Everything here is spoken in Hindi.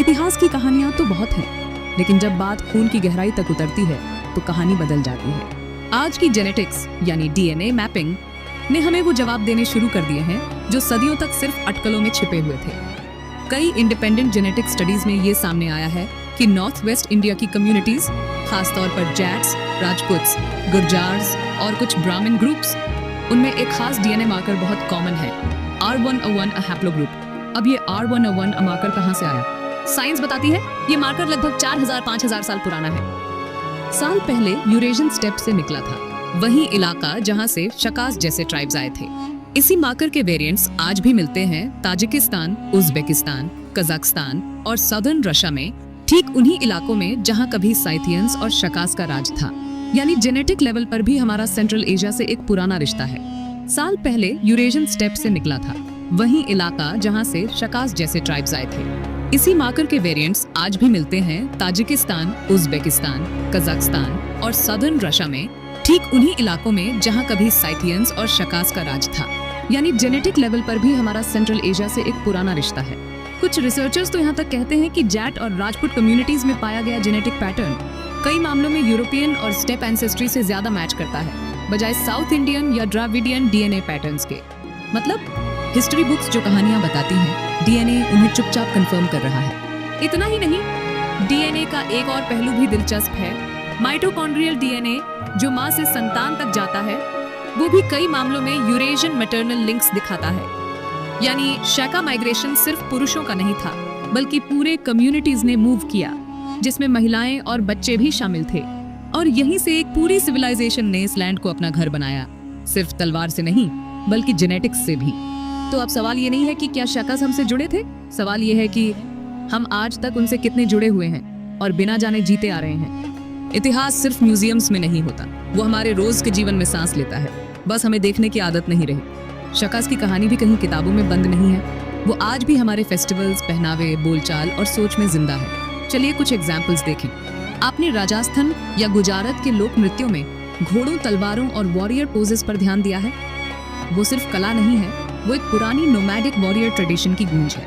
इतिहास की कहानियां तो बहुत हैं, लेकिन जब बात खून की गहराई तक उतरती है तो कहानी बदल जाती है। आज की जेनेटिक्स यानी डीएनए मैपिंग ने हमें वो जवाब देने शुरू कर दिए हैं जो सदियों तक सिर्फ अटकलों में छिपे हुए थे। कई इंडिपेंडेंट जेनेटिक स्टडीज में ये सामने आया है कि नॉर्थ वेस्ट इंडिया की कम्युनिटीज, खासतौर पर जैट्स, राजपूत्स, गुर्जार्स और कुछ ब्राह्मण ग्रुप्स, उनमें एक खास डीएनए मार्कर बहुत कॉमन है, R101 हैप्लोग्रुप। अब ये R101 मार्कर कहाँ से आया? साइंस बताती है ये मार्कर लगभग 4000-5000 साल पुराना है। साल पहले यूरेशियन स्टेप से निकला था, वही इलाका जहां से शकास जैसे ट्राइब्स आए थे। इसी मार्कर के वेरिएंट्स आज भी मिलते हैं ताजिकिस्तान, उज्बेकिस्तान, कजाकिस्तान और साउदर्न रशिया में, ठीक उन्हीं इलाकों में जहां कभी साइथियंस और शकास का राज था। यानी जेनेटिक लेवल पर भी हमारा सेंट्रल एशिया से एक पुराना रिश्ता है। साल पहले यूरेशियन स्टेप से निकला था, वही इलाका जहां से शकास जैसे ट्राइब्स आए थे। इसी मार्कर के वेरिएंट्स आज भी मिलते हैं ताजिकिस्तान, उज्बेकिस्तान, कजाकिस्तान और साउदर्न रशिया में, ठीक उन्हीं इलाकों में जहां कभी साइथियंस और शकास का राज था। यानी जेनेटिक लेवल पर भी हमारा सेंट्रल एशिया से एक पुराना रिश्ता है। कुछ रिसर्चर्स तो यहाँ तक कहते हैं कि जैट और राजपूत कम्युनिटीज में पाया गया जेनेटिक पैटर्न कई मामलों में यूरोपियन और स्टेप एंसेस्ट्री से ज्यादा मैच करता है, बजाय साउथ इंडियन या द्राविडियन डीएनए पैटर्न्स के। मतलब हिस्ट्री बुक्स जो कहानियां बताती हैं, डीएनए उन्हें चुपचाप कंफर्म कर रहा है। इतना ही नहीं, डीएनए का एक और पहलू भी दिलचस्प है। माइटोकॉन्ड्रियल डीएनए जो मां से संतान तक जाता है, वो भी कई मामलों में यूरेशियन मैटरनल लिंक्स दिखाता है। यानी शैका माइग्रेशन सिर्फ पुरुषों का नहीं था, बल्कि पूरे कम्युनिटीज ने मूव किया, जिसमें महिलाएं और बच्चे भी शामिल थे। और यहीं से एक पूरी सिविलाइजेशन ने इस लैंड को अपना घर बनाया, सिर्फ तलवार से नहीं बल्कि जेनेटिक्स से भी। तो अब सवाल ये नहीं है कि क्या शकास हमसे जुड़े थे, सवाल ये है कि हम आज तक उनसे कितने जुड़े हुए हैं और बिना जाने जीते आ रहे हैं। इतिहास सिर्फ म्यूजियम्स में नहीं होता, वो हमारे रोज के जीवन में सांस लेता है, बस हमें देखने की आदत नहीं रही। शकास की कहानी भी कहीं किताबों में बंद नहीं है, वो आज भी हमारे फेस्टिवल्स, पहनावे, बोलचाल और सोच में जिंदा है। चलिए कुछ एग्जाम्पल्स देखें। आपने राजस्थान या गुजरात के लोक नृत्यों में घोड़ों, तलवारों और वॉरियर पोजेस पर ध्यान दिया है? वो सिर्फ कला नहीं है, वो एक पुरानी नोमैडिक वॉरियर ट्रेडिशन की गूंज है।